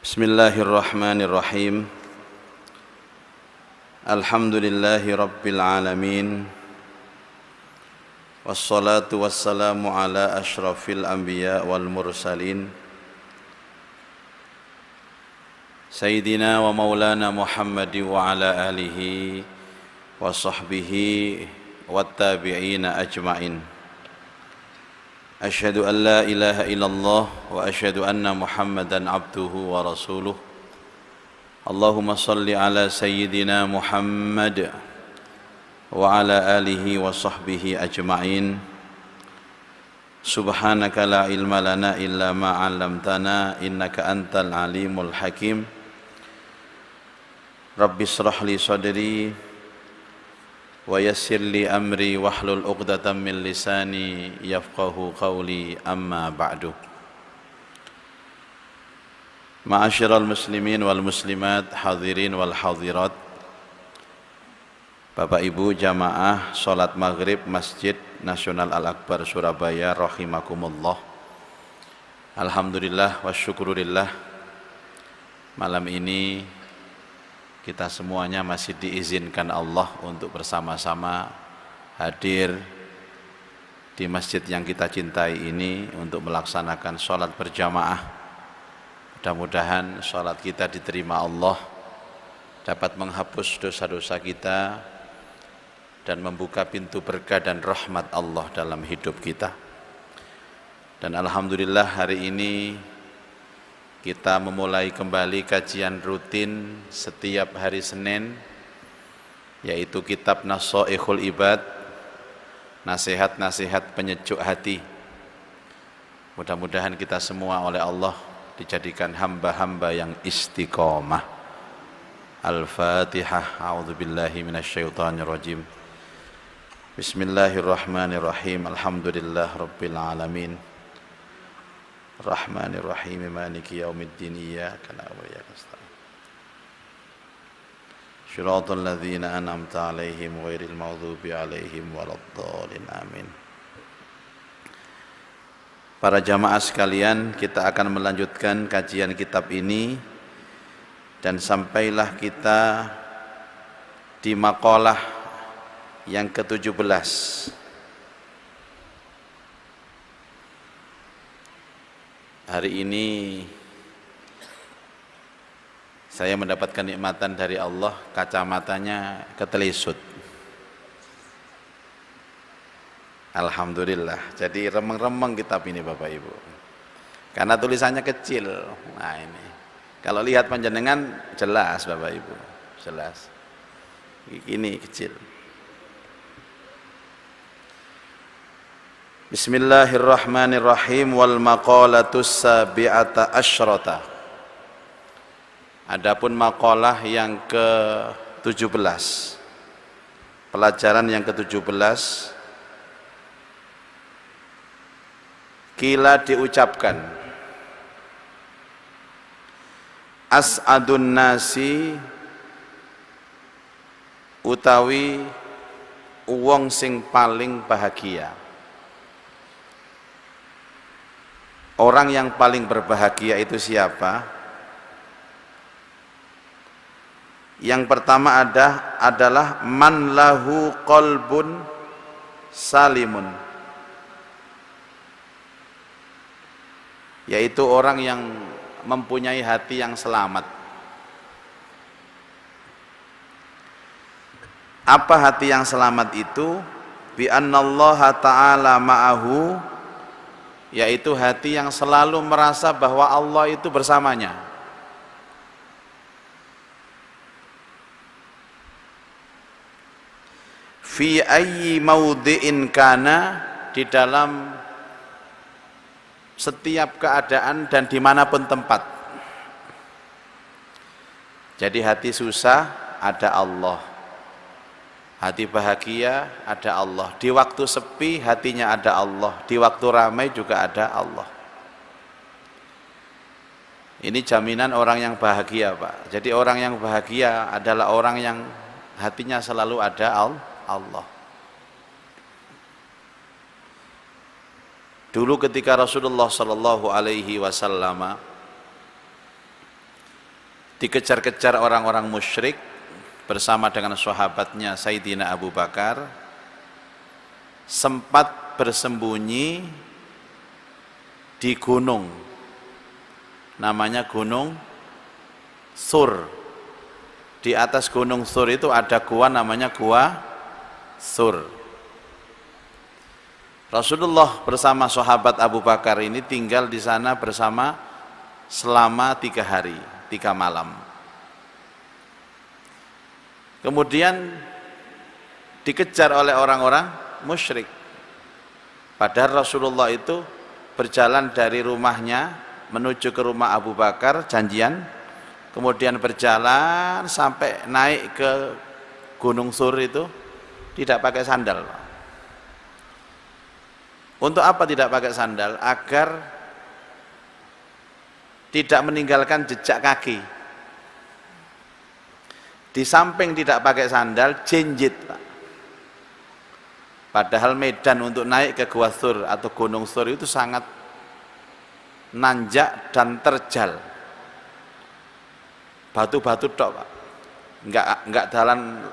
Bismillahirrahmanirrahim. Alhamdulillahi rabbil alamin. Wassalatu wassalamu ala ashrafil anbiya wal mursalin Sayyidina wa maulana Muhammadin wa ala alihi wa sahbihi wat tabi'ina ajma'in. Asyhadu an la ilaha illallah wa asyhadu anna Muhammadan abduhu wa rasuluh. Allahumma salli ala sayyidina Muhammad wa ala alihi wa sahbihi ajma'in. Subhanaka la ilma lana illa ma 'allamtana innaka antal alimul hakim. Rabbi shrah li sadri wa yassir li amri wahlul 'uqdatam min lisani yafqahu qawli, amma ba'du. Ma'asyiral muslimin wal muslimat, hadirin wal hadirat, Bapak Ibu jamaah salat maghrib Masjid Nasional Al-Akbar Surabaya rahimakumullah. Alhamdulillah wa syukurillah, malam ini kita semuanya masih diizinkan Allah untuk bersama-sama hadir di masjid yang kita cintai ini untuk melaksanakan sholat berjamaah. Mudah-mudahan sholat kita diterima Allah, dapat menghapus dosa-dosa kita dan membuka pintu berkah dan rahmat Allah dalam hidup kita. Dan alhamdulillah hari ini kita memulai kembali kajian rutin setiap hari Senin, yaitu kitab Nashaikhul Ibad, nasihat-nasihat penyejuk hati. Mudah-mudahan kita semua oleh Allah dijadikan hamba-hamba yang istiqomah. Al-Fatihah. A'udzubillahi minasyaitonirrajim. Bismillahirrahmanirrahim. Alhamdulillah rabbil alamin. Rahmanirrahim, maliki yaumiddin, iyyaka na'budu wa iyyaka nasta'in. Shiratal ladzina an'amta 'alaihim ghairil maghdubi 'alaihim waladdallin. Amin. Para jamaah sekalian, kita akan melanjutkan kajian kitab ini dan sampailah kita di maqalah yang ke-17. Hari ini saya mendapatkan nikmatan dari Allah, kacamatanya ketelisut. Alhamdulillah. Jadi remeng-remeng kitab ini Bapak Ibu. Karena tulisannya kecil. Nah ini. Kalau lihat panjenengan jelas Bapak Ibu. Jelas. Ini kecil. Bismillahirrahmanirrahim. Wal maqalatus sabi'ata asyrata. Adapun maqalah yang ke-17, pelajaran yang ke-17, kila diucapkan, as'adun nasi utawi wong sing paling bahagia. Orang yang paling berbahagia itu siapa? Yang pertama adalah man lahu qalbun salimun, yaitu orang yang mempunyai hati yang selamat. Apa hati yang selamat itu? Bi annallaha ta'ala ma'ahu, yaitu hati yang selalu merasa bahwa Allah itu bersamanya. Fi ayyi maudhi'in kana, di dalam setiap keadaan dan dimanapun tempat. Jadi hati susah ada Allah, hati bahagia ada Allah, di waktu sepi hatinya ada Allah, di waktu ramai juga ada Allah. Ini jaminan orang yang bahagia Pak. Jadi orang yang bahagia adalah orang yang hatinya selalu ada Allah. Dulu ketika Rasulullah sallallahu alaihi wasallam dikejar-kejar orang-orang musyrik bersama dengan sahabatnya Sayyidina Abu Bakar, sempat bersembunyi di gunung, namanya Gunung Sur. Di atas Gunung Sur itu ada gua namanya Gua Sur. Rasulullah bersama sahabat Abu Bakar ini tinggal di sana bersama selama 3 hari 3 malam. Kemudian dikejar oleh orang-orang musyrik. Padahal Rasulullah itu berjalan dari rumahnya menuju ke rumah Abu Bakar, janjian, kemudian berjalan sampai naik ke Gunung Sur itu tidak pakai sandal. Untuk apa tidak pakai sandal? Agar tidak meninggalkan jejak kaki. Di samping tidak pakai sandal, jinjit, Pak. Padahal medan untuk naik ke Gua Sur atau Gunung Sur itu sangat nanjak dan terjal. Batu-batu tok, Pak. Enggak jalan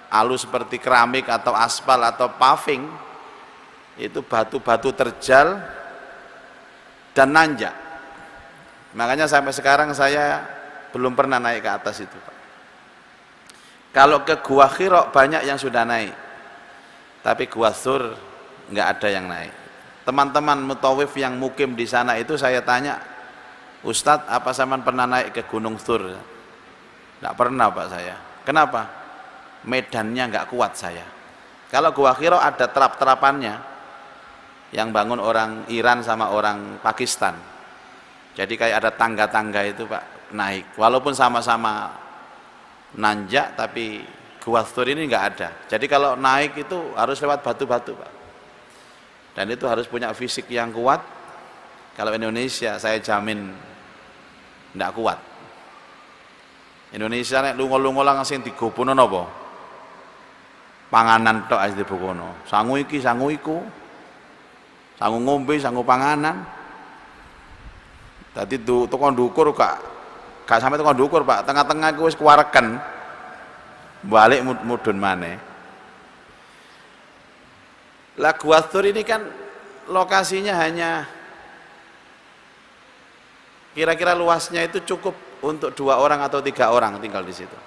halus seperti keramik atau aspal atau paving. Itu batu-batu terjal dan nanjak. Makanya sampai sekarang saya belum pernah naik ke atas itu, Pak. Kalau ke Gua Hira banyak yang sudah naik, tapi Gua Sur nggak ada yang naik. Teman-teman mutawif yang mukim di sana itu saya tanya, Ustadz, apa zaman pernah naik ke Gunung Sur? Nggak pernah, Pak, saya. Kenapa? Medannya nggak kuat saya. Kalau Gua Hira ada terap-terapannya, yang bangun orang Iran sama orang Pakistan. Jadi kayak ada tangga-tangga itu, Pak, naik. Walaupun sama-sama nanjak, tapi Gua Sur ini nggak ada. Jadi kalau naik itu harus lewat batu-batu, Pak. Dan itu harus punya fisik yang kuat. Kalau Indonesia saya jamin nggak kuat. Indonesia nek lunga-lunga langsung digopono napa? Panganan tok ae dibokono. Sangu iki, sangu iku. Sangu ngombe, sangu panganan. Tadi tukang dukur gak sampai tukang dukur, Pak. Tengah-tengah ku wis kuwareken. Balik mudun maneh. Lah Gua Sur ini kan lokasinya hanya kira-kira luasnya itu cukup untuk 2 orang atau 3 orang tinggal di situ.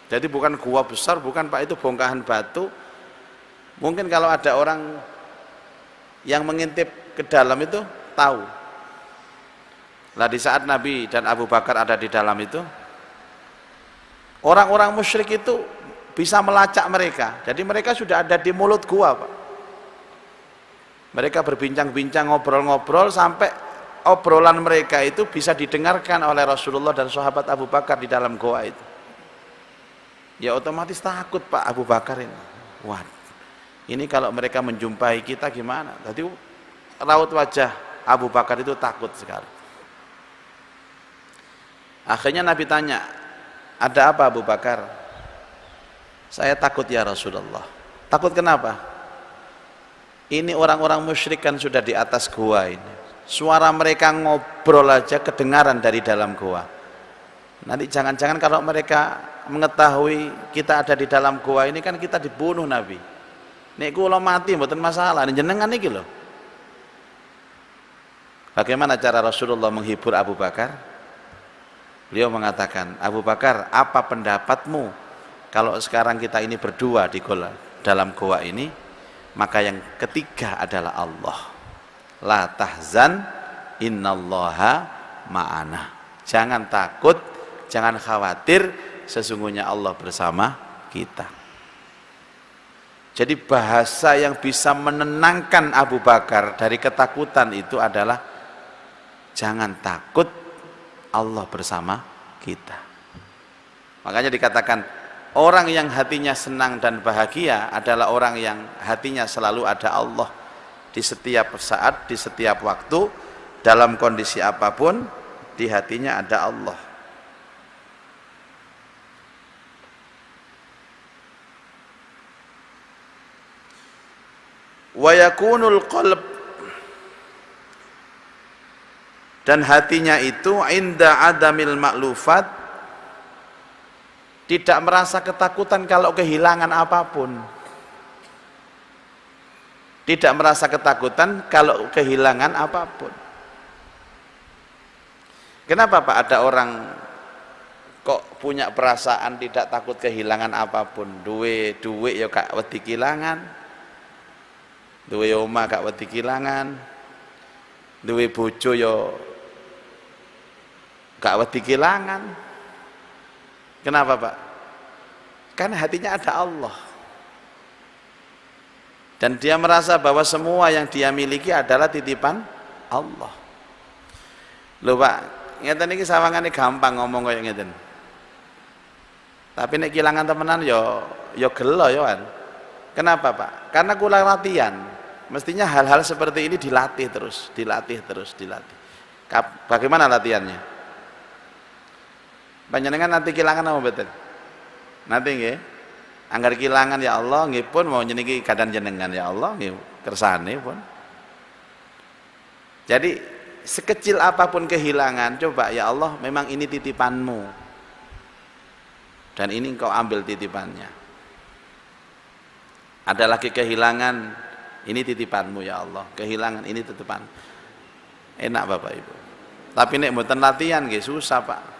Jadi bukan gua besar, bukan, Pak, itu bongkahan batu. Mungkin kalau ada orang yang mengintip ke dalam itu tahu. Lah di saat Nabi dan Abu Bakar ada di dalam itu, orang-orang musyrik itu bisa melacak mereka. Jadi mereka sudah ada di mulut gua, Pak. Mereka berbincang-bincang, ngobrol-ngobrol, sampai obrolan mereka itu bisa didengarkan oleh Rasulullah dan sahabat Abu Bakar di dalam gua itu. Ya otomatis takut, Pak, Abu Bakar ini. Wah, ini kalau mereka menjumpai kita gimana? Tadi raut wajah Abu Bakar itu takut sekali. Akhirnya Nabi tanya, ada apa Abu Bakar? Saya takut ya Rasulullah. Takut kenapa? Ini orang-orang musyrik kan sudah di atas gua ini. Suara mereka ngobrol aja kedengaran dari dalam gua. Nanti jangan-jangan kalau mereka mengetahui kita ada di dalam gua ini kan kita dibunuh, Nabi. Nek kula mati mboten masalah, jenengan iki lho. Bagaimana cara Rasulullah menghibur Abu Bakar? Beliau mengatakan, Abu Bakar, apa pendapatmu kalau sekarang kita ini berdua di dalam goa ini, maka yang ketiga adalah Allah. La tahzan, innallaha ma'ana. Jangan takut, jangan khawatir, sesungguhnya Allah bersama kita. Jadi bahasa yang bisa menenangkan Abu Bakar dari ketakutan itu adalah jangan takut, Allah bersama kita. Makanya dikatakan orang yang hatinya senang dan bahagia adalah orang yang hatinya selalu ada Allah di setiap saat, di setiap waktu, dalam kondisi apapun, di hatinya ada Allah. Wa yakunul qalb, dan hatinya itu inda adamil ma'lufat, Tidak merasa ketakutan kalau kehilangan apapun. Tidak merasa ketakutan kalau kehilangan apapun. Kenapa Pak ada orang kok punya perasaan tidak takut kehilangan apapun? Duwe ya gak wedi kehilangan. Duwe omah gak wedi kehilangan. Duwe bojo ya gak wedi kehilangan. Kenapa Pak? Karena hatinya ada Allah. Dan dia merasa bahwa semua yang dia miliki adalah titipan Allah. Loh Pak, ngeten iki sawangane gampang ngomong kaya ngeten. Tapi nek kehilangan temenan yo gelo yo kan. Kenapa Pak? Karena kula latihan. Mestinya hal-hal seperti ini dilatih terus. Bagaimana latihannya? Panjenengan nanti kehilangan apa betul? Nanti nggih. Anggar kehilangan ya Allah nggih pun mau njenengi kadan jenengan ya Allah nggih kersane pun. Jadi sekecil apapun kehilangan, coba ya Allah memang ini titipanmu. Dan ini engkau ambil titipannya. Ada lagi kehilangan, ini titipanmu ya Allah. Kehilangan ini titipan. Enak Bapak Ibu. Tapi nek mboten latihan nggih susah Pak.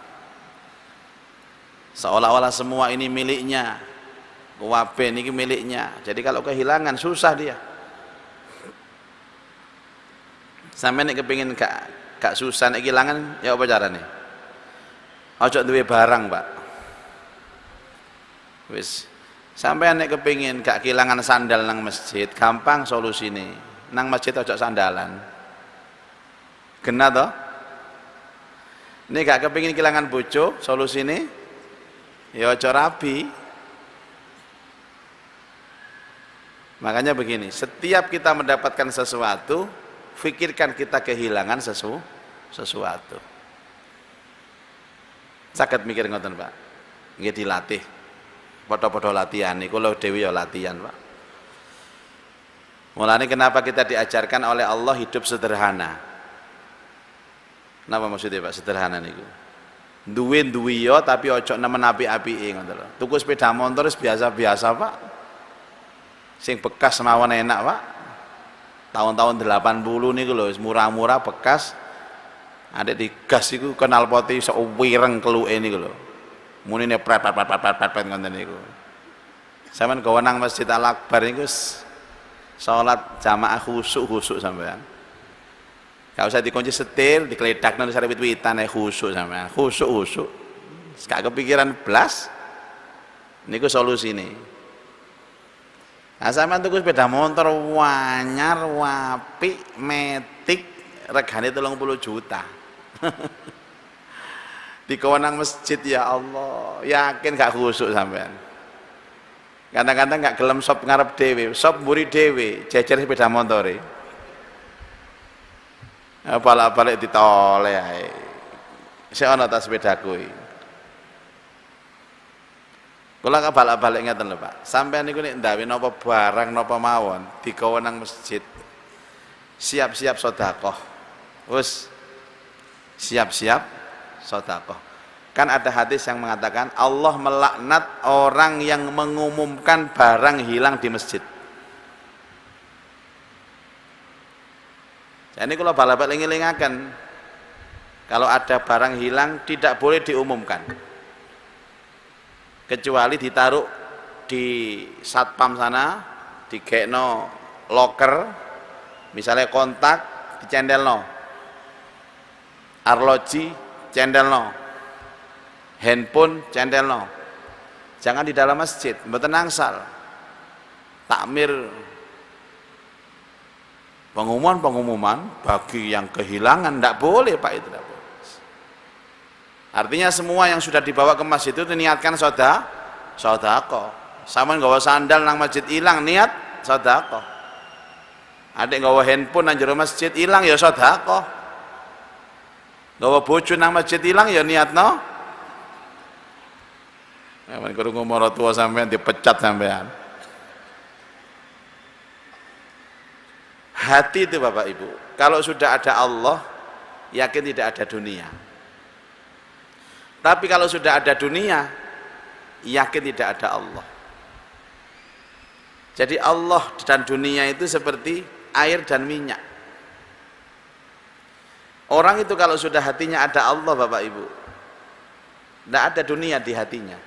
Seolah-olah semua ini miliknya. Kuwabe niki miliknya. Jadi kalau kehilangan susah dia. Sampai nek kepengin gak susah nek kehilangan ya apa carane? Ojo duwe barang, Pak. Wis. Sampai nek kepengin gak kehilangan sandal nang masjid, gampang solusine. Nang masjid ojo sandalan. Kena toh? Nek gak kepengin kehilangan bojo, solusine ya ojo rabi. Makanya begini, setiap kita mendapatkan sesuatu, fikirkan kita kehilangan sesuatu. Saged mikir ngoten, Pak. Nggih dilatih. Padha-padha latihan niku lho dhewe ya latihan, Pak. Mulane kenapa kita diajarkan oleh Allah hidup sederhana? Napa maksudnya, Pak, sederhana niku? Duwe yo tapi ojo nemen apik-apike ngoten lho. Tuku sepeda motor wis biasa-biasa, Pak. Sing bekas mawon enak Pak. Tahun-tahun 80 niku lho murah-murah bekas. Ada di gas iku kenal poti iso wireng keluke niku lho. Munine pret ngoten niku. Sampeyan gawe nang Masjid Al Akbar niku salat jamaah khusuk sampean. Gak usah dikunci setir, dikledakno sare wit-witan khusuk sampean. Khusuk. Gak kepikiran blas. Niku solusine. Nah, sampean tuku sepeda motor wanyar, apik, metik, regane 30 juta. Di kawanang masjid ya Allah, yakin gak khusuk sampean. Kadang-kadang gak gelem sop ngarep dhewe, sop mburi dhewe, jejer sepeda motore. Balik ditole ae. Sik ana ta sepedaku iki. Kula balik ngeten lho Pak. Sampeyan niku nek ndawe napa barang napa mawon digawa nang masjid. Siap-siap sedekah. Wis siap-siap sedekah. Kan ada hadis yang mengatakan Allah melaknat orang yang mengumumkan barang hilang di masjid. Jadi kula bal-bal eling-elingaken. Kalau ada barang hilang tidak boleh diumumkan. Kecuali ditaruh di satpam sana, digekno loker, misalnya kontak dicendelno, arloji cendelno, handphone cendelno. Jangan di dalam masjid, mboten angsal. Takmir pengumuman bagi yang kehilangan ndak boleh Pak, itu ndak boleh. Artinya semua yang sudah dibawa ke masjid itu niatkan sedekah. Sama nggawa sandal nang masjid hilang niat sedekah. Adek nggawa handphone nang jero masjid hilang ya sedekah. Nggawa bojo nang masjid hilang ya niatno. Aman krungu marang tua sampean dipecat sampean. Hati itu Bapak Ibu, kalau sudah ada Allah, yakin tidak ada dunia. Tapi kalau sudah ada dunia, yakin tidak ada Allah. Jadi Allah dan dunia itu seperti air dan minyak. Orang itu kalau sudah hatinya ada Allah Bapak Ibu, tidak ada dunia di hatinya.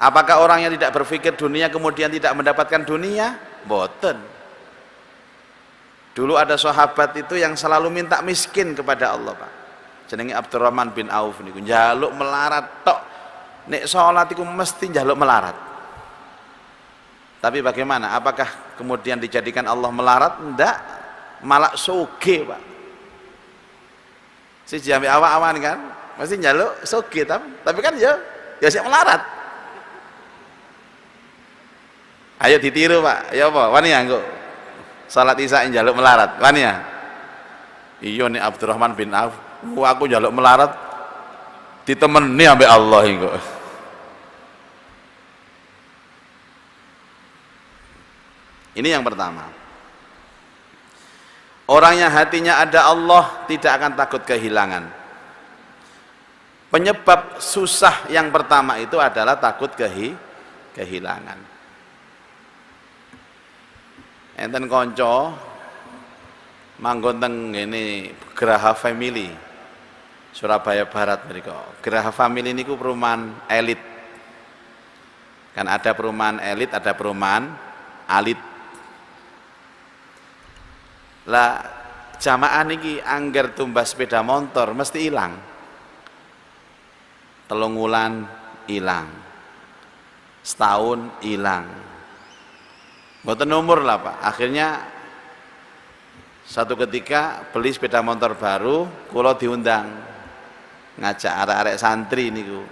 Apakah orang yang tidak berpikir dunia kemudian tidak mendapatkan dunia? Boten. Dulu ada sahabat itu yang selalu minta miskin kepada Allah Pak. Jenenge Abdurrahman bin Auf niku njaluk melarat tok. Nek salat iku mesti njaluk melarat. Tapi bagaimana? Apakah kemudian dijadikan Allah melarat? Enggak, malah soge Pak. Si jambi awak-awan kan, mesti njaluk soge tapi kan ya siap melarat. Ayo ditiru Pak, ya apa? Wani ya engko. Salat Isya njaluk melarat, wani ya? Iya nih Abdurrahman bin Auf, aku njaluk melarat ditemeni ambek Allah engko. Ini yang pertama. Orang yang hatinya ada Allah tidak akan takut kehilangan. Penyebab susah yang pertama itu adalah takut kehilangan. Enten konco manggon teng ngene Geraha Family Surabaya Barat mriko. Geraha Family niku perumahan elit. Kan ada perumahan elit, ada perumahan alit. Lah jamaah niki angger tumbas sepeda motor mesti hilang. 3 wulan hilang. Setahun hilang. Mboten umur lah Pak. Akhirnya satu ketika beli sepeda motor baru, kula diundang ngajak arek-arek santri niku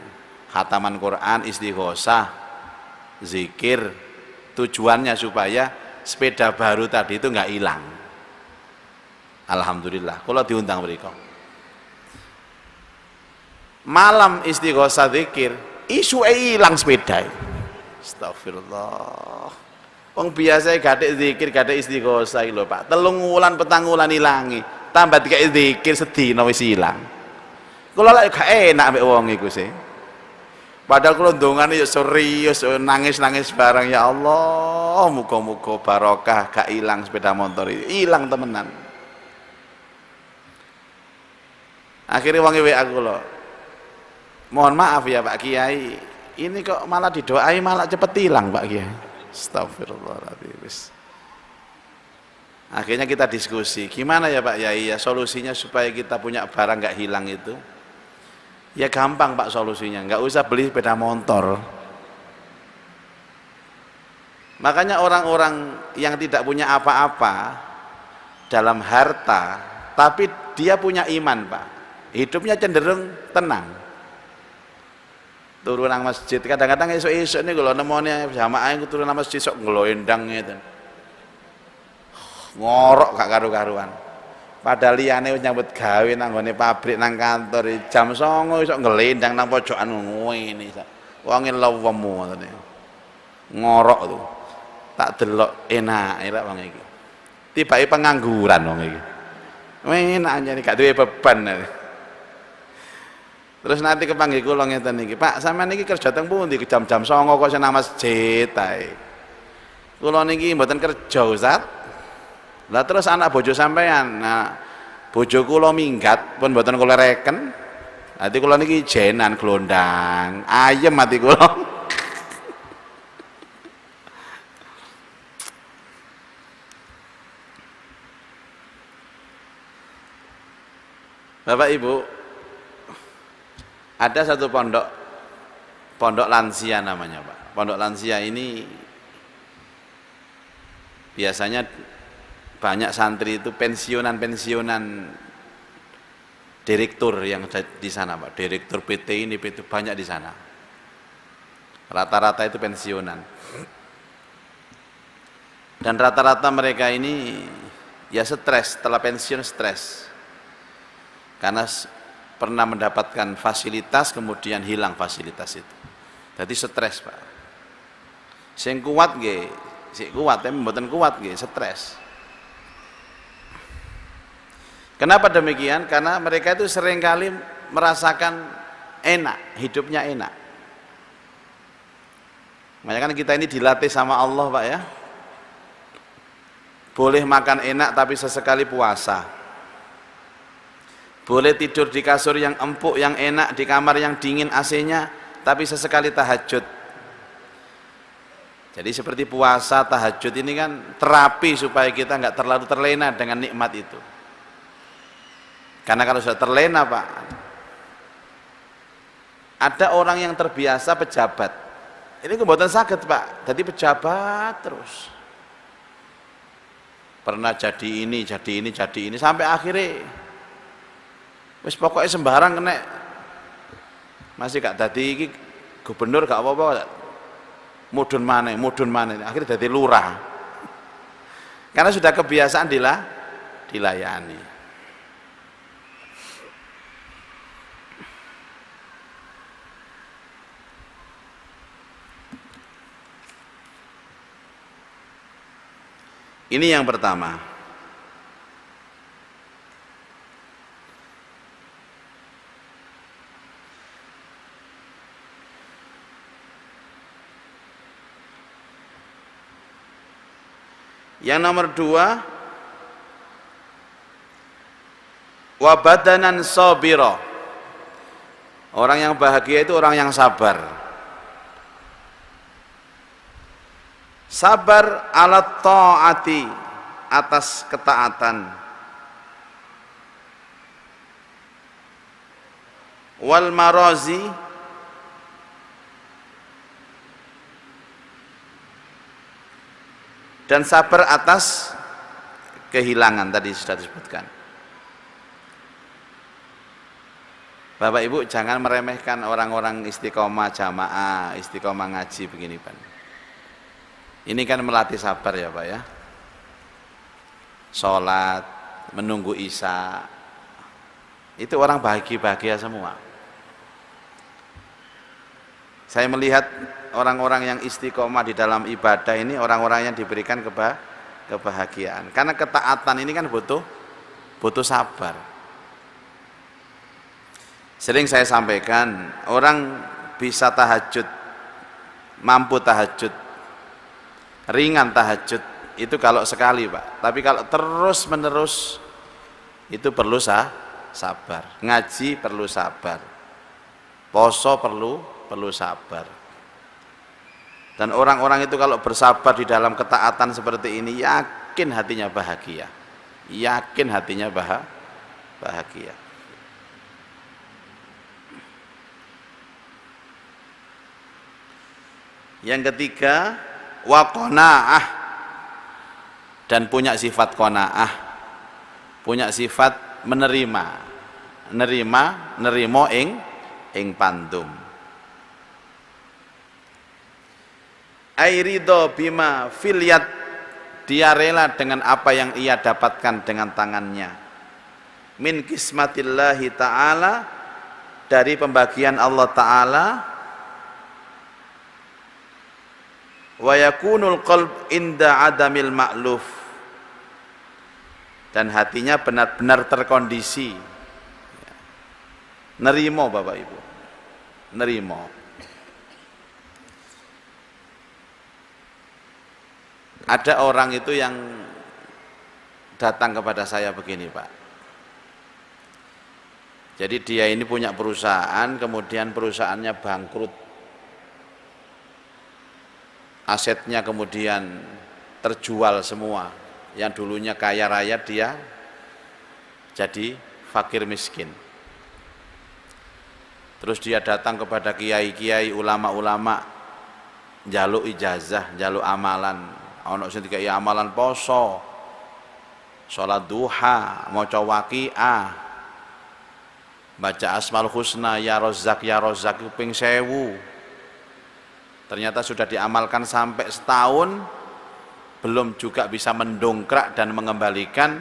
khataman Quran, istighosah, zikir. Tujuannya supaya sepeda baru tadi itu nggak hilang. Alhamdulillah, kula diundang mriko. Malam istighosah zikir, isuke ilang sepeda. Astagfirullah. Wong biasa gadek zikir, gadek istighosah lho Pak. 3 wulan 4 wulan ilangi. Tambah dikek zikir sedina wis ilang. Kula lek gak enak ambek wong iku sih. Padahal kula ndongane ya serius, nangis-nangis bareng, ya Allah, muga-muga barokah gak ilang sepeda motor iki. Ilang temenan. Akhirnya wong WA kula. Mohon maaf ya Pak Kiai, ini kok malah didoai malah cepet hilang Pak Kiai. Astagfirullahaladzim. Akhirnya kita diskusi, gimana ya Pak Yai ya solusinya supaya kita punya barang nggak hilang itu? Ya gampang Pak solusinya, nggak usah beli sepeda motor. Makanya orang-orang yang tidak punya apa-apa dalam harta, tapi dia punya iman Pak, hidupnya cenderung tenang. Turun nang masjid kadang-kadang esuk-esuk niku lho nemone jamaah turun nang masjid sok ngloendang ngeten. Ngorok gak karu-karuan. Padahal liyane wis nyambut gawe nang gone pabrik nang kantor jam 09.00 sok ngelendang nang pojokan ngene. Wonge lewemu ngoten. Ngorok tuh. Tak delok enake lak wong iki. Tibake pengangguran wong iki. Enak anjane gak duwe beban. Terus nanti kepanggih kula ngeten iki, Pak, sampean niki kerja teng pundi jam-jam 09.00 kok senang masjid ae. Kula niki mboten kerja, Ustaz. Lah terus anak bojo sampean, nah bojo kula minggat pun mboten kula reken. Ati kula niki jenan glondang, ayem ati kula. Bapak Ibu, ada satu pondok lansia namanya Pak. Pondok lansia ini biasanya banyak santri itu pensiunan direktur yang di sana Pak. Direktur PT ini PT banyak di sana. Rata-rata itu pensiunan. Dan rata-rata mereka ini ya stres, setelah pensiun stres. Karena pernah mendapatkan fasilitas kemudian hilang fasilitas itu. Jadi stres Pak. Sing kuat nggih, sik kuat tapi mboten kuat nggih, stres. Kenapa demikian? Karena mereka itu seringkali merasakan enak, hidupnya enak. Makanya kan kita ini dilatih sama Allah, Pak ya. Boleh makan enak tapi sesekali puasa. Boleh tidur di kasur yang empuk, yang enak, di kamar yang dingin AC-nya, tapi sesekali tahajud. Jadi seperti puasa, tahajud ini kan terapi supaya kita nggak terlalu terlena dengan nikmat itu. Karena kalau sudah terlena, Pak, ada orang yang terbiasa pejabat. Ini kebuatan sakit, Pak. Jadi pejabat terus. Pernah jadi ini, sampai akhirnya wis pokoknya sembarang kena. Masih gak dadi iki gubernur gak apa-apa. Mudun mana, akhirnya jadi lurah. Karena sudah kebiasaan dilayani. Ini yang pertama. Yang nomor dua, wa badanan sabira. Orang yang bahagia itu orang yang sabar. Sabar ala ta'ati, atas ketaatan. Wal marazi, dan sabar atas kehilangan, tadi sudah disebutkan. Bapak Ibu jangan meremehkan orang-orang istiqomah jamaah, istiqomah ngaji begini, Pak. Ini kan melatih sabar ya, Pak ya. Sholat, menunggu isya, itu orang bahagia semua. Saya melihat orang-orang yang istiqomah di dalam ibadah ini, orang-orang yang diberikan kebahagiaan. Karena ketaatan ini kan butuh sabar. Sering saya sampaikan, orang bisa tahajud, mampu tahajud, ringan tahajud itu kalau sekali, Pak. Tapi kalau terus menerus itu perlu sabar. Ngaji perlu sabar. Poso perlu sabar. Dan orang-orang itu kalau bersabar di dalam ketaatan seperti ini, yakin hatinya bahagia. Yakin hatinya bahagia. Yang ketiga, wa qanaah, dan punya sifat qanaah, punya sifat nerimo ing pandum. Airido bima filiat, dia rela dengan apa yang ia dapatkan dengan tangannya. Min kismatillahi ta'ala, dari pembagian Allah Ta'ala. Wa yakunul qalb inda adamil ma'luf, dan hatinya benar-benar terkondisi. Nerimo, Bapak Ibu, nerimo. Ada orang itu yang datang kepada saya begini, Pak. Jadi dia ini punya perusahaan, kemudian perusahaannya bangkrut. Asetnya kemudian terjual semua. Yang dulunya kaya raya, dia jadi fakir miskin. Terus dia datang kepada kiai-kiai, ulama-ulama, njaluk ijazah, njaluk amalan. Ono sing dikai amalan poso, salat duha, maca waqiah, baca asmaul husna, ya Razzaq ping 1000. Ternyata sudah diamalkan sampai setahun, belum juga bisa mendongkrak dan mengembalikan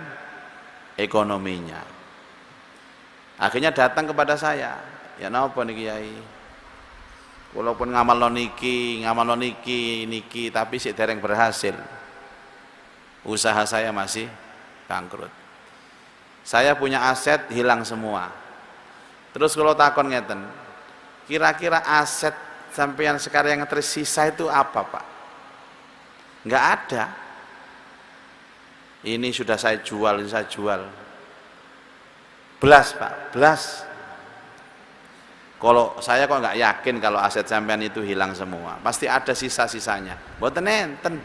ekonominya. Akhirnya datang kepada saya, ya napa niki Kiai? Walaupun ngamal niki, tapi sik dereng berhasil. Usaha saya masih bangkrut. Saya punya aset hilang semua. Terus kalau takon ngeten, kira-kira aset sampean sekarang yang tersisa itu apa Pak? Enggak ada. Ini sudah saya jual, ini saya jual. Belas Pak, belas. Kalau saya kok nggak yakin kalau aset sampean itu hilang semua, pasti ada sisa-sisanya. Mboten enten.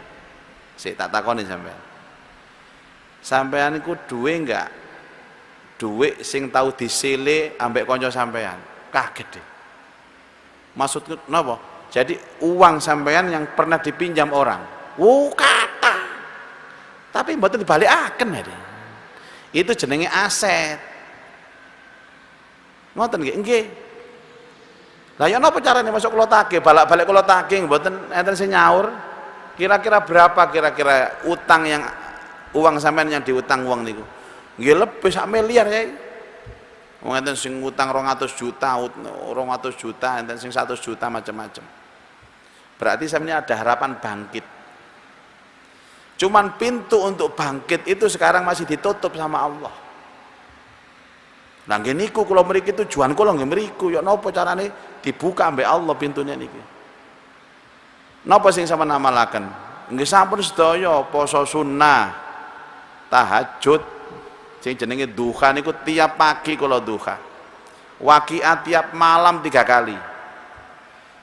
Sik tak takoni sampean. Sampean iku duwe enggak? Duwe sing tau disile ambek kanca sampean. Kaget deh. Maksudku napa? Jadi uang sampean yang pernah dipinjam orang. Kata. Tapi mboten dibalikaken ya. Itu jenenge aset. Ngoten nggih? Nggih. Lah ya napa carane masuk kula tagih, balak-balik kula tagih mboten enten sing nyaur. Kira-kira berapa kira-kira utang yang uang sampean yang diutang uang niku? Nggih lebih sak miliar ya. Wong enten sing utang 200 juta, 200 juta, enten sing 100 juta macam-macam. Berarti sebenarnya ada harapan bangkit. Cuman pintu untuk bangkit itu sekarang masih ditutup sama Allah. Nah nggih niku kula mriki tujuan kula nggih mriku ya napa carane dibuka ambek Allah pintunya niki. Napa sing sampeyan amalaken? Nggih sampun sedaya poso sunnah, tahajud, sing jenenge duha niku tiap pagi kula duha. Waqiah tiap malam 3 kali.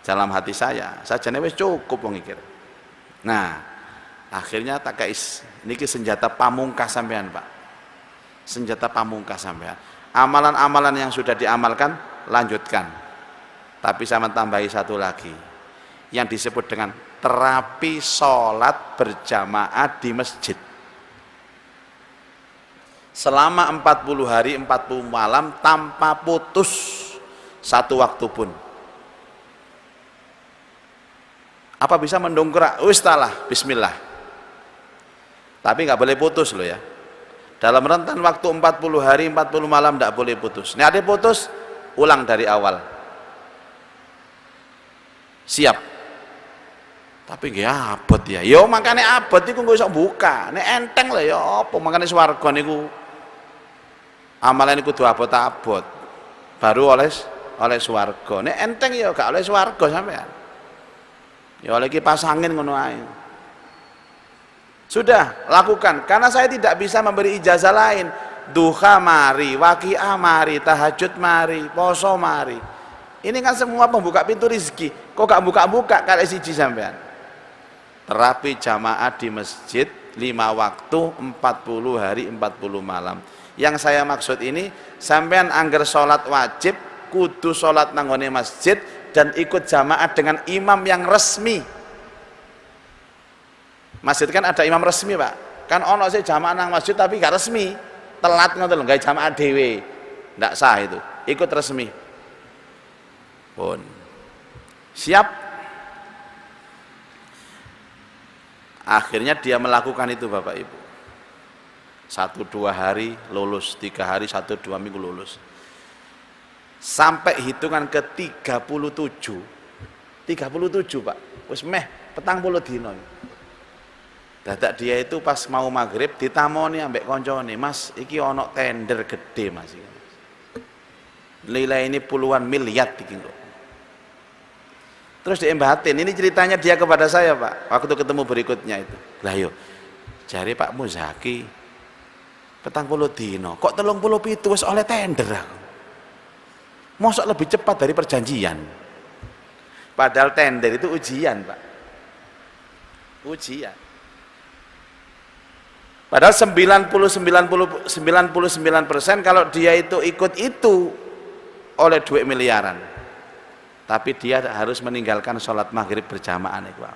Dalam hati saya sajane wis cukup wong iki. Nah, akhirnya tak kais niki senjata pamungkas sampean Pak. Senjata pamungkas sampean. Amalan-amalan yang sudah diamalkan lanjutkan. Tapi sama tambahi satu lagi yang disebut dengan terapi sholat berjamaah di masjid. Selama 40 hari 40 malam tanpa putus satu waktu pun. Apa bisa mendongkrak? Ustalah, bismillah. Tapi nggak boleh putus loh ya. Dalam rentan waktu 40 hari 40 malam tidak boleh putus. Ini ada putus, ulang dari awal. Siap. Tapi nggih abot ya. Yo makane abot iku engko iso buka. Nek enteng lah ya apa makane swarga niku amalan kudu abot-abot. Baru oleh swarga. Nek enteng ya gak oleh swarga sampean. Ya oleh kipas angin ngono ae. Sudah lakukan karena saya tidak bisa memberi ijazah lain. Duha mari, waqiah mari, tahajud mari, poso mari. Ini kan semua pembuka pintu rezeki. Kok gak buka-buka kali siji sampean? Terapi jamaah di masjid 5 waktu 40 hari 40 malam. Yang saya maksud ini sampean angger sholat wajib kudu sholat nanggone masjid dan ikut jamaah dengan imam yang resmi. Masjid kan ada imam resmi Pak. Kan ono sih jamaah nang masjid tapi gak resmi. Telat ngoten lho, gawe jamaah dhewe. Ndak sah itu. Ikut resmi. Pun. Siap. Akhirnya dia melakukan itu Bapak Ibu. 1-2 hari lulus, 3 hari 1-2 minggu lulus. Sampai hitungan ke 37 Pak. Wis meh 40 dina. Dadak dia itu pas mau maghrib ditamoni ambek koncone, "Mas, iki ono tender gede Mas." Nilai ini puluhan miliar iki kok. Terus diembatin, ini ceritanya dia kepada saya Pak, waktu ketemu berikutnya itu. Lah yo, jare Pak Muzaki 40 dino, kok 37 wis oleh tender aku. Mosok lebih cepat dari perjanjian. Padahal tender itu ujian Pak. Ujian. Padahal 99% kalau dia itu ikut itu oleh duit miliaran. Tapi dia harus meninggalkan sholat maghrib berjamaah nih Pak.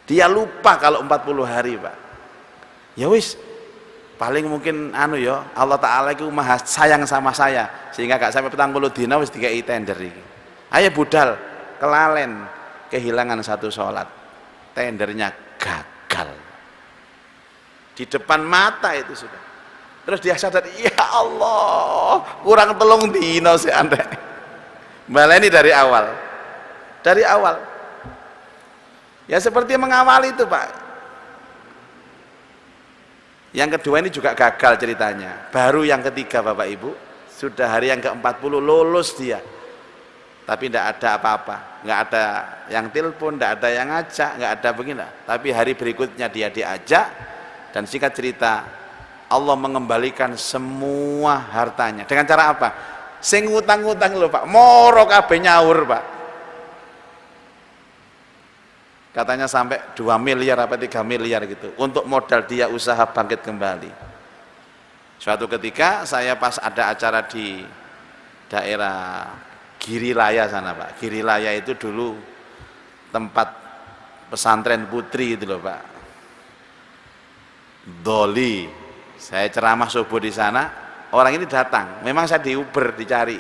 Dia lupa kalau 40 hari Pak. Ya wis, paling mungkin ya Allah Ta'ala itu maha sayang sama saya sehingga gak sampai 40 dina wis dikai tender iki. Ayo budal, kelalen, kehilangan satu sholat, tendernya gagal di depan mata itu sudah. Terus dia sadar, ya Allah kurang 3 dina sih Anda. Baleni dari awal. Ya seperti mengawali itu Pak. Yang kedua ini juga gagal ceritanya. Baru yang ketiga Bapak Ibu, sudah hari yang ke-40 lulus dia. tapi tidak ada apa-apa, nggak ada yang telepon, tidak ada yang ngajak, nggak ada begini. Tapi hari berikutnya dia diajak, dan singkat cerita Allah mengembalikan semua hartanya. Dengan cara apa? Sing ngutang-ngutang lho Pak, moro kabeh nyaur Pak. Katanya sampai 2 miliar apa 3 miliar gitu untuk modal dia usaha bangkit kembali. Suatu ketika saya pas ada acara di daerah Girilaya sana Pak. Girilaya itu dulu tempat pesantren putri itu loh Pak. Doli. Saya ceramah subuh di sana, orang ini datang. Memang saya di Uber dicari.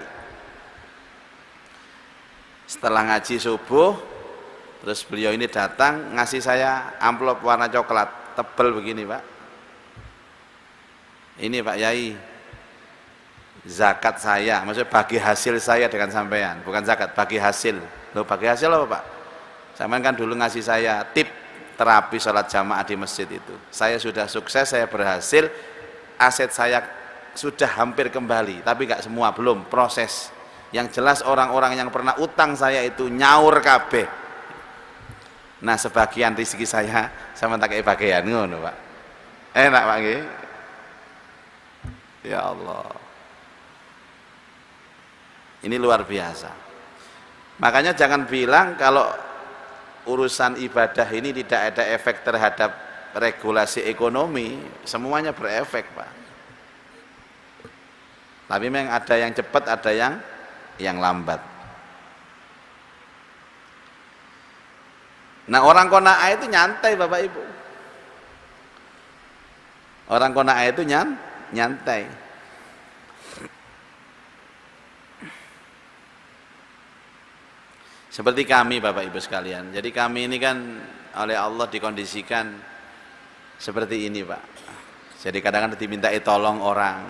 Setelah ngaji subuh, terus beliau ini datang ngasih saya amplop warna coklat tebel begini Pak. Ini Pak Yai, zakat saya, maksudnya bagi hasil saya dengan sampean, bukan zakat, bagi hasil. Loh bagi hasil apa Pak? Sampean kan dulu ngasih saya tip terapi sholat jamaah di masjid itu. Saya sudah sukses, saya berhasil, aset saya sudah hampir kembali, tapi nggak semua, belum, proses. Yang jelas orang-orang yang pernah utang saya itu nyaur kabeh. Nah sebagian rezeki saya sama tak kayak bagian ngono Pak. Enak Pak nggih. Ya Allah. Ini luar biasa. Makanya jangan bilang kalau urusan ibadah ini tidak ada efek terhadap regulasi ekonomi, semuanya berefek Pak. Tapi memang ada yang cepat, ada yang lambat. Nah orang Qanaah itu nyantai Bapak Ibu. Orang Qanaah itu nyantai. Seperti kami Bapak Ibu sekalian. Jadi kami ini kan oleh Allah dikondisikan seperti ini Pak. Jadi kadang-kadang dimintai tolong orang,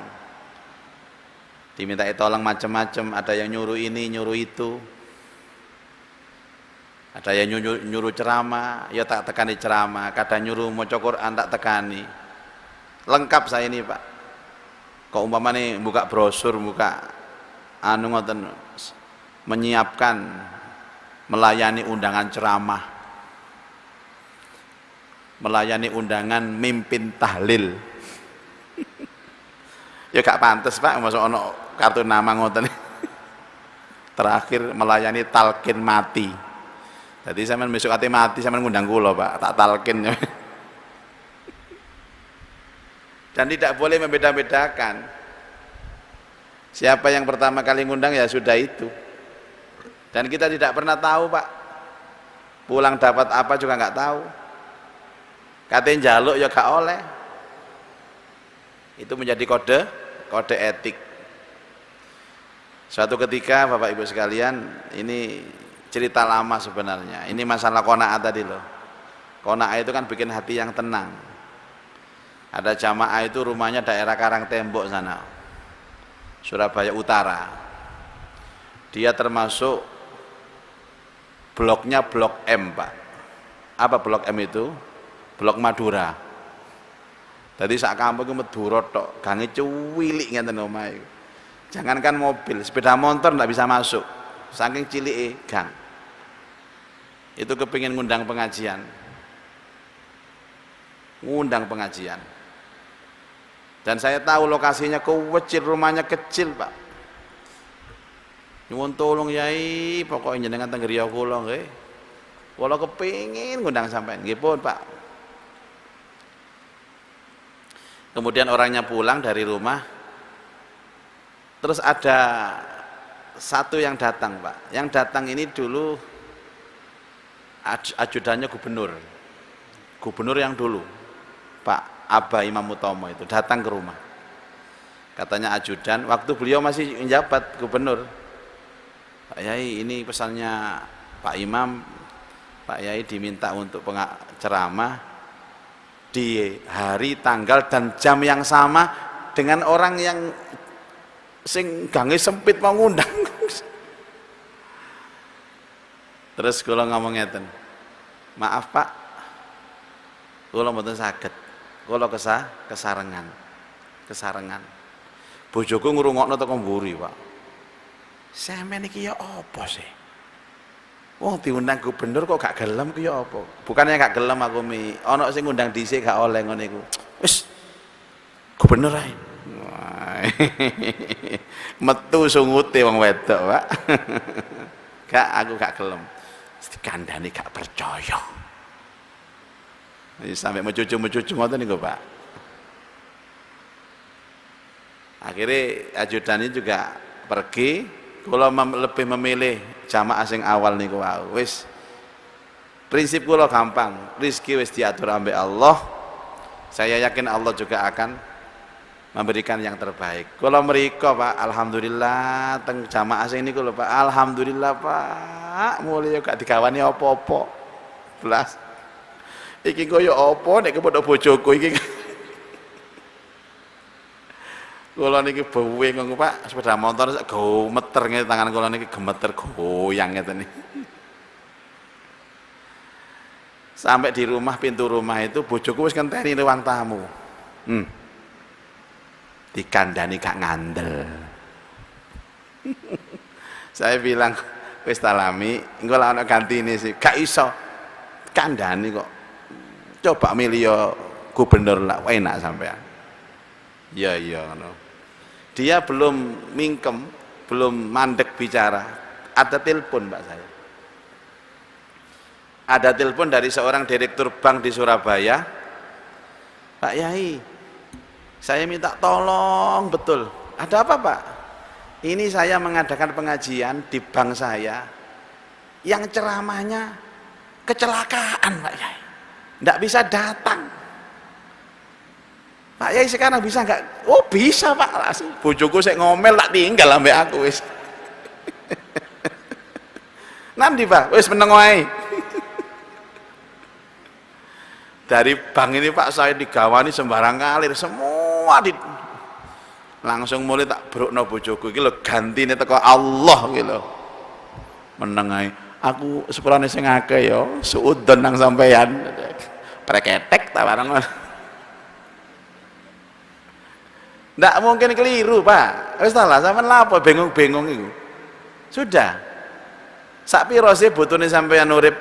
dimintai tolong macam-macam. Ada yang nyuruh ini, nyuruh itu. Ada yang nyuruh ceramah, ya tak tekani ceramah. Kadang nyuruh maca Quran, tak tekani. Lengkap saya ini Pak. Kok umpama nih buka brosur, buka ngoten, menyiapkan, melayani undangan ceramah, melayani undangan mimpin tahlil. Ya gak pantes Pak, masuk ono kartu nama ngoten. Terakhir melayani talqin mati. Jadi sampean besok ate mati sampean ngundang kula Pak, tak talqin. Dan tidak boleh membeda-bedakan. Siapa yang pertama kali ngundang ya sudah itu. Dan kita tidak pernah tahu Pak, pulang dapat apa juga nggak tahu. Katanya njaluk ya gak oleh. Itu menjadi kode etik. Suatu ketika Bapak Ibu sekalian, ini cerita lama sebenarnya. Ini masalah qanaah tadi loh. Qanaah itu kan bikin hati yang tenang. Ada jamaah itu rumahnya daerah Karangtembok sana, Surabaya Utara. Dia termasuk bloknya blok M Pak. Apa blok M itu? Blok Madura. Jadi sak kampung itu Madura tok, gange cuwilik ngeten omahe. Jangankan mobil, sepeda motor ndak bisa masuk. Saking cilike gang. Itu kepingin ngundang pengajian. Ngundang pengajian. Dan saya tahu lokasinya kecil, rumahnya kecil Pak. Nyuwun tolong Yai, pokoknya jenengan teng griya kula nggih. Kula kepingin ngundang sampean. Nggih pun Pak. Kemudian orangnya pulang dari rumah. Terus ada satu yang datang Pak. Yang datang ini dulu ajudannya gubernur. Gubernur yang dulu Pak Aba Imam Utomo itu datang ke rumah. Katanya ajudan, waktu beliau masih menjabat gubernur. Pak Yai, ini pesannya Pak Imam, Pak Yai diminta untuk ceramah di hari, tanggal dan jam yang sama dengan orang yang sing gange sempit mau ngundang. Terus kula ngomong ngeten, maaf Pak, kula mboten saged, kula kesarengan. Bojoku ngrungokno teko mburi Pak. Sampeyan iki ya apa sih? Wong diundang gubernur kok gak gelem ku ya apa? Bukannya gak gelem aku ana sing ngundang dhisik gak oleh ngene iku. Wis gubernur ae. Metu sungute wong wedok, Pak. Aku gak gelem. Dikandani gak percaya. Ini sampai mecucu ngoten niku, Pak. Akhirnya ajudan ini juga pergi. Kula lebih memilih jamaah sing awal niku wau. Wis prinsip kula gampang, rezeki wis diatur ambek Allah. Saya yakin Allah juga akan memberikan yang terbaik. Kula mriko Pak, alhamdulillah teng jamaah sing niku lho Pak. Alhamdulillah Pak, mulya gak digawani apa-apa. Belas. Iki koyo apa nek kepethuk bojoku iki. Kula niki buwe ngono Pak, sepeda motor gemeter ngene tangan kula niki gemeter goyang ngeten iki. Sampai di rumah, pintu rumah itu bojoku wis ngenteni ruang tamu. Dikandani gak ngandel. Saya bilang wis talami, engko lak ana gantine sih, gak iso. Kandani kok. Coba milih gubernur lah enak sampean. Ya ngono. Dia belum mingkem, belum mandek bicara. Ada telepon Mbak saya. Ada telepon dari seorang direktur bank di Surabaya. Pak Yai, saya minta tolong betul. Ada apa Pak? Ini saya mengadakan pengajian di bank saya. Yang ceramahnya kecelakaan Pak Yai. Tidak bisa datang. Pak Yai sekarang bisa nggak? Oh bisa Pak, langsung bojoku saya ngomel tak tinggal sampai aku wis. Nanti Pak, wis meneng wae. Dari bank ini Pak saya digawani sembarang kalir semua langsung mulai tak brokno bojoku iki lho gantine teko Allah iki lho. Meneng ae. Aku sepurane sing akeh ya, suudon nang sampean. Preketek ta bareng. Ndak mungkin keliru Pak. Wis ta lah sampean lapo bengong-bengong iku. Sudah. Sak pira sih butune sampean urip?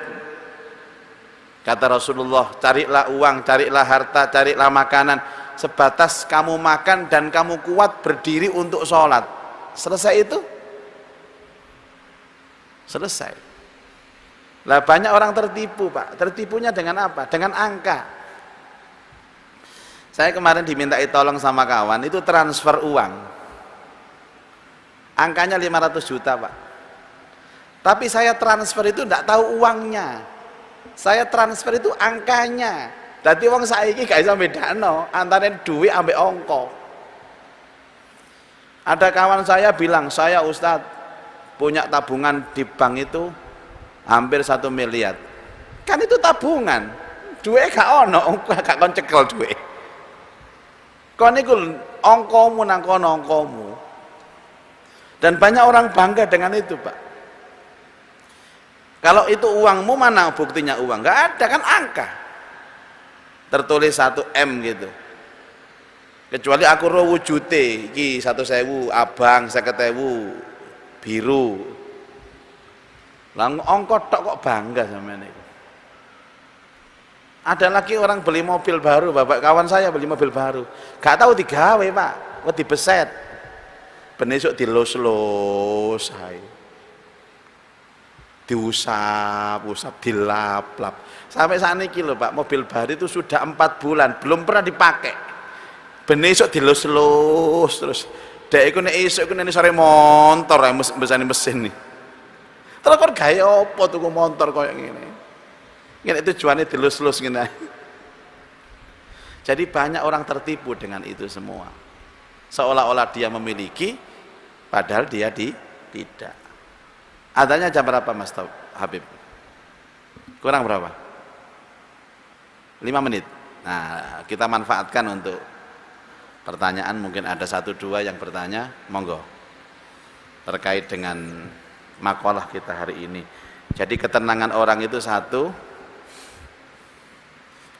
Kata Rasulullah, carilah uang, carilah harta, carilah makanan sebatas kamu makan dan kamu kuat berdiri untuk sholat. Selesai itu? Selesai. Lah banyak orang tertipu Pak. Tertipunya dengan apa? Dengan angka. Saya kemarin dimintai tolong sama kawan, itu transfer uang. Angkanya 500 juta Pak. Tapi saya transfer itu tidak tahu uangnya. Saya transfer itu angkanya. Jadi uang saiki gak iso bedano antara duit ambek ongko. Ada kawan saya bilang, saya Ustadz punya tabungan di bank itu hampir 1 miliar. Kan itu tabungan. Duit gak ono, gak kon cekel duit. Kon niku ongkomu nang kono ongkomu. Dan banyak orang bangga dengan itu, Pak. Kalau itu uangmu, mana buktinya uang? Enggak ada, kan angka. Tertulis 1 M gitu. Kecuali aku ro wujute iki 1.000 abang, 50.000 biru. Lah ongko tok kok bangga sampean itu. Ada lagi orang beli mobil baru, bapak kawan saya beli mobil baru, gak tahu digawe Pak, kok dibeset, benesuk dilos-los, diusap, dilap-lap, sampai saat ini lho Pak, mobil baru itu sudah 4 bulan, belum pernah dipakai, benesuk dilos-los, terus, dek iku nek esuk iku nek sore motor, besane mesin nih, terus kok gaya apa tuku motor kayak gini? Ini tujuannya dilus-lus gini. Jadi banyak orang tertipu dengan itu semua. Seolah-olah dia memiliki, padahal dia tidak. Adanya jam berapa Mas Habib? Kurang berapa? 5 menit. Nah, kita manfaatkan untuk pertanyaan. Mungkin ada 1-2 yang bertanya, monggo. Terkait dengan makalah kita hari ini. Jadi ketenangan orang itu satu,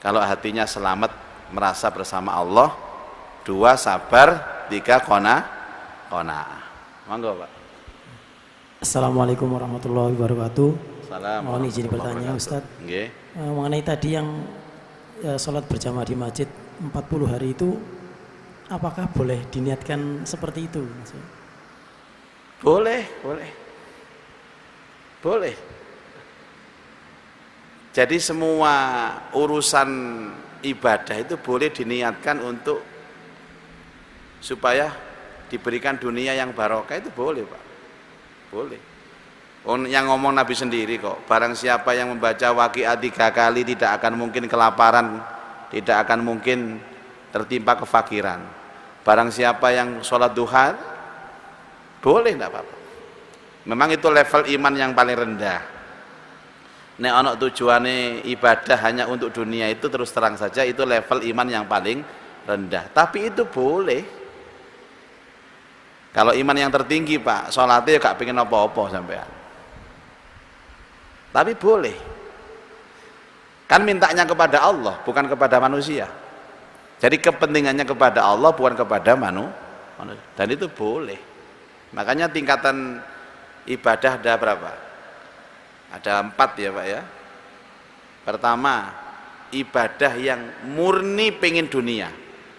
kalau hatinya selamat merasa bersama Allah, 2 sabar, 3 qanaah. Monggo Pak. Assalamualaikum warahmatullahi wabarakatuh. Salam. Mohon izin bertanya Ustadz. Nggih. Mengenai tadi yang sholat berjamaah di masjid 40 hari itu, apakah boleh diniatkan seperti itu? Boleh, boleh. Boleh. Jadi semua urusan ibadah itu boleh diniatkan untuk supaya diberikan dunia yang barokah, itu boleh, Pak. Boleh. Yang ngomong Nabi sendiri kok, barang siapa yang membaca Waqiah 3 kali tidak akan mungkin kelaparan, tidak akan mungkin tertimpa kefakiran. Barang siapa yang sholat duha, boleh, tidak apa-apa. Memang itu level iman yang paling rendah. Nek ana tujuane ibadah hanya untuk dunia, itu terus terang saja itu level iman yang paling rendah. Tapi itu boleh. Kalau iman yang tertinggi, Pak, sholatnya gak pengen apa-apa sampean. Tapi boleh. Kan mintanya kepada Allah, bukan kepada manusia. Jadi kepentingannya kepada Allah, bukan kepada manusia. Dan itu boleh. Makanya tingkatan ibadah ada berapa? Ada 4 ya, Pak ya. Pertama, ibadah yang murni pengen dunia,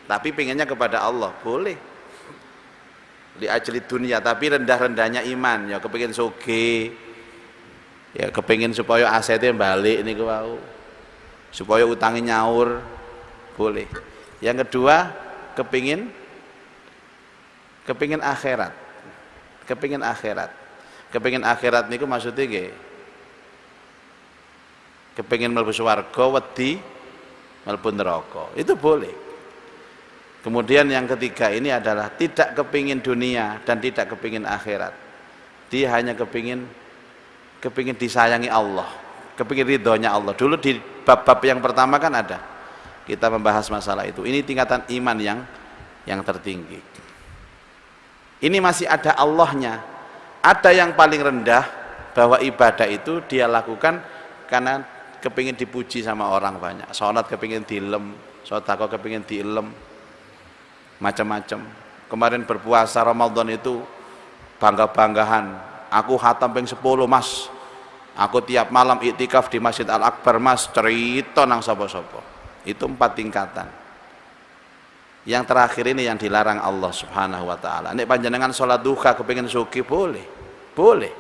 tapi pengennya kepada Allah, boleh. Li ajli dunia, tapi rendah-rendahnya iman, ya kepengin soge, ya kepengin supaya asetnya balik niku wau, supaya utangnya nyaur, boleh. Yang kedua, kepengin akhirat. Kepengin akhirat. Kepengin akhirat niku maksudnya nggih, kepengin mlebu swarga wedi mlebu neraka. Itu boleh. Kemudian yang ketiga ini adalah tidak kepingin dunia dan tidak kepingin akhirat. Dia hanya kepingin disayangi Allah, kepingin ridhonya Allah. Dulu di bab-bab yang pertama kan ada, kita membahas masalah itu. Ini tingkatan iman yang tertinggi. Ini masih ada Allahnya. Ada yang paling rendah, bahwa ibadah itu dia lakukan karena kepingin dipuji sama orang banyak. Sholat kepingin dilem, sedekah kepingin dilem, macam-macam. Kemarin berpuasa Ramadan itu bangga-banggahan, aku khatam ping 10 Mas, aku tiap malam iktikaf di Masjid Al-Akbar Mas, cerita nang sapa-sapa. Itu 4 tingkatan. Yang terakhir ini yang dilarang Allah Subhanahu wa taala. Nek panjenengan sholat duha kepingin sugih, boleh. Boleh.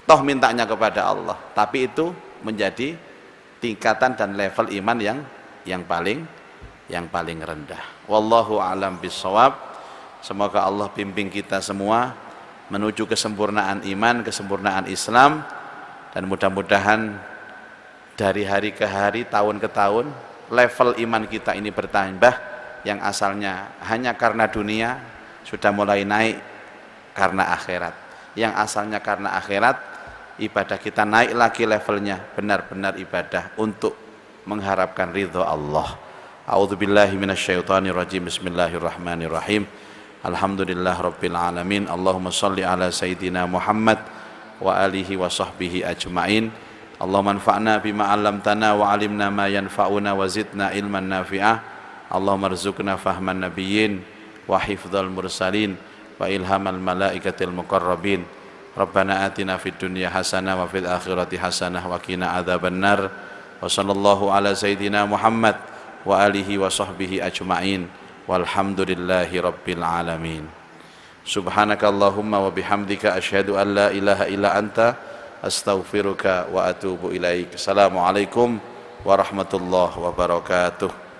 Toh mintanya kepada Allah, tapi itu menjadi tingkatan dan level iman yang paling rendah. Wallahu a'lam bishawab. Semoga Allah bimbing kita semua menuju kesempurnaan iman, kesempurnaan Islam, dan mudah-mudahan dari hari ke hari, tahun ke tahun, level iman kita ini bertambah. Yang asalnya hanya karena dunia sudah mulai naik karena akhirat. Yang asalnya karena akhirat, ibadah kita naik lagi levelnya, benar-benar ibadah untuk mengharapkan ridho Allah. A'udzubillahi minasyaitonirrajim. Bismillahirrahmanirrahim. Alhamdulillah rabbil alamin. Allahumma shalli ala sayyidina Muhammad wa alihi wa sahbihi ajmain. Allahumma anfa'na bima 'allamtana wa 'alimna ma yanfa'una wa zidna ilman nafi'ah. Allahumma rzuqna fahman nabiyyin wa hifdzal mursalin wa ilhamal malaikatil muqarrabin. Rabbana atina fid dunya hasanah wa fil akhirati hasanah wa qina adzabannar. Wa sallallahu ala sayyidina Muhammad wa alihi wa sahbihi ajmain. Walhamdulillahi rabbil alamin. Subhanakallahumma wa bihamdika asyhadu an la ilaha illa anta astaghfiruka wa atubu ilaik. Assalamualaikum warahmatullahi wabarakatuh.